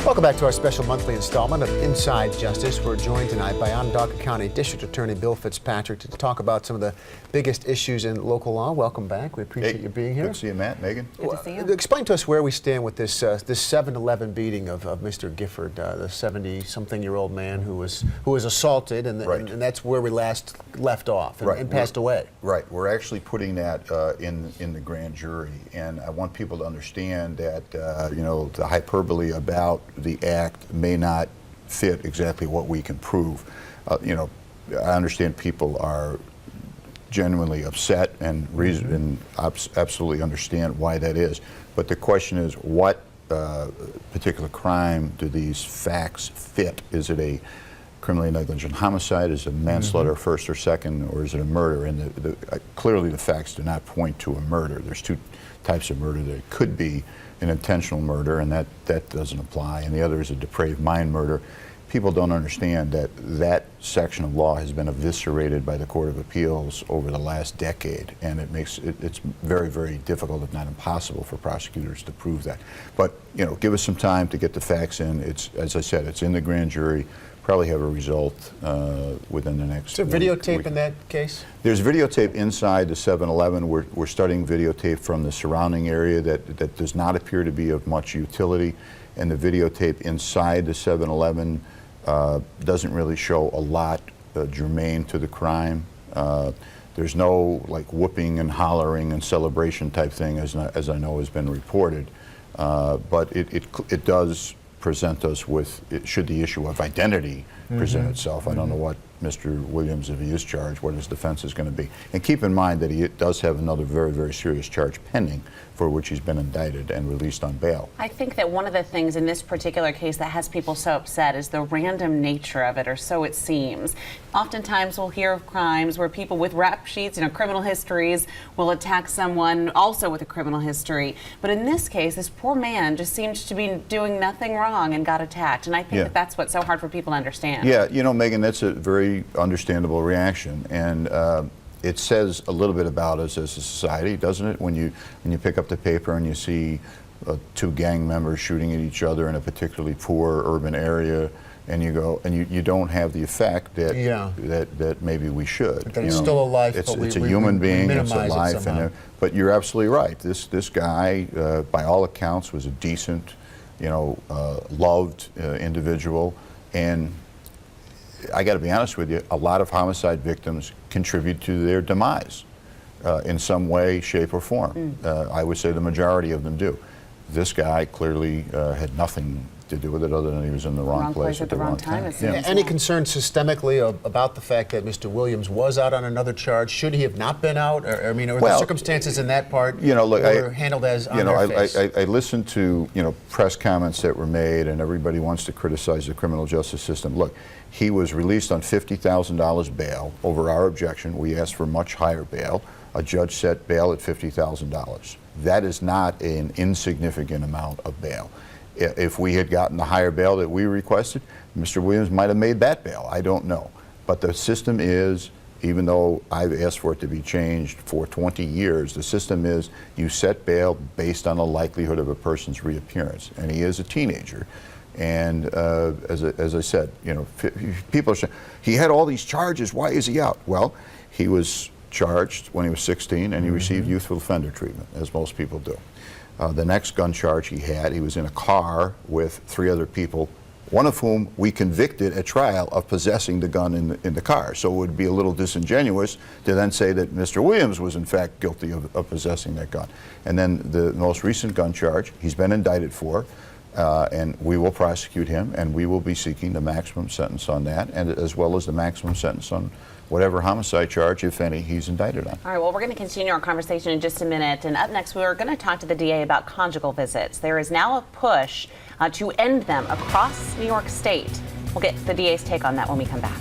Welcome back to our special monthly installment of Inside Justice. We're joined tonight by Onondaga County District Attorney Bill Fitzpatrick to talk about some of the biggest issues in local law. Welcome back. We appreciate you being here. Good to see you, Matt. Megan. Good to see you. Explain to us where we stand with this 7-11 beating of Mr. Gifford, the 70-something-year-old man who was assaulted, and that's where we last left off and passed away. Right. We're actually putting that in the grand jury, and I want people to understand that the hyperbole about the act may not fit exactly what we can prove. I understand people are genuinely upset and absolutely understand why that is. But the question is, what particular crime do these facts fit? Is it a criminally negligent homicide? Is it manslaughter, first or second, or is it a murder? And clearly the facts do not point to a murder. There's two types of murder. There could be an intentional murder, and that doesn't apply, and the other is a depraved mind murder. People don't understand that section of law has been eviscerated by the Court of Appeals over the last decade, and it's very, very difficult, if not impossible, for prosecutors to prove that. But give us some time to get the facts in. It's, as I said, it's in the grand jury. Probably have a result within the next. Is there videotape in that case? There's videotape inside the 7-Eleven. We're studying videotape from the surrounding area that does not appear to be of much utility, and the videotape inside the 7-Eleven doesn't really show a lot germane to the crime. There's no like whooping and hollering and celebration type thing, as I know has been reported, but it does present us with, should the issue of identity present itself. I don't know what Mr. Williams, if he is charged, what his defense is going to be. And keep in mind that he does have another very, very serious charge pending for which he's been indicted and released on bail. I think that one of the things in this particular case that has people so upset is the random nature of it, or so it seems. Oftentimes we'll hear of crimes where people with rap sheets, criminal histories, will attack someone also with a criminal history. But in this case, this poor man just seemed to be doing nothing wrong and got attacked. And I think that that's what's so hard for people to understand. Yeah, Megan, that's a very understandable reaction. And it says a little bit about us as a society, doesn't it? When you pick up the paper and you see two gang members shooting at each other in a particularly poor urban area, and you go and you don't have the effect that maybe we should. That it's still a life. It's a human being. It's a life. But you're absolutely right. This guy, by all accounts, was a decent, loved individual, and I got to be honest with you, a lot of homicide victims contribute to their demise in some way, shape, or form. I would say the majority of them do. This guy clearly had nothing to do with it other than he was in the wrong place at the wrong time. Any concern systemically about the fact that Mr. Williams was out on another charge? Should he have not been out? Or the circumstances in that part were handled as on their face? I listened to press comments that were made, and everybody wants to criticize the criminal justice system. Look, he was released on $50,000 bail over our objection. We asked for much higher bail. A judge set bail at $50,000. That is not an insignificant amount of bail. If we had gotten the higher bail that we requested, Mr. Williams might have made that bail. I don't know. But the system is, even though I've asked for it to be changed for 20 years, the system is you set bail based on the likelihood of a person's reappearance. And he is a teenager. And as I said, people are saying, he had all these charges, why is he out? Well, he was charged when he was 16, and he received youthful offender treatment, as most people do. The next gun charge he was in a car with 3 other people, one of whom we convicted at trial of possessing the gun in the car. So it would be a little disingenuous to then say that Mr. Williams was in fact guilty of possessing that gun. And then the most recent gun charge, he's been indicted for, and we will prosecute him, and we will be seeking the maximum sentence on that, and as well as the maximum sentence on whatever homicide charge, if any, he's indicted on. All right, well, we're going to continue our conversation in just a minute. And up next, we're going to talk to the DA about conjugal visits. There is now a push to end them across New York State. We'll get the DA's take on that when we come back.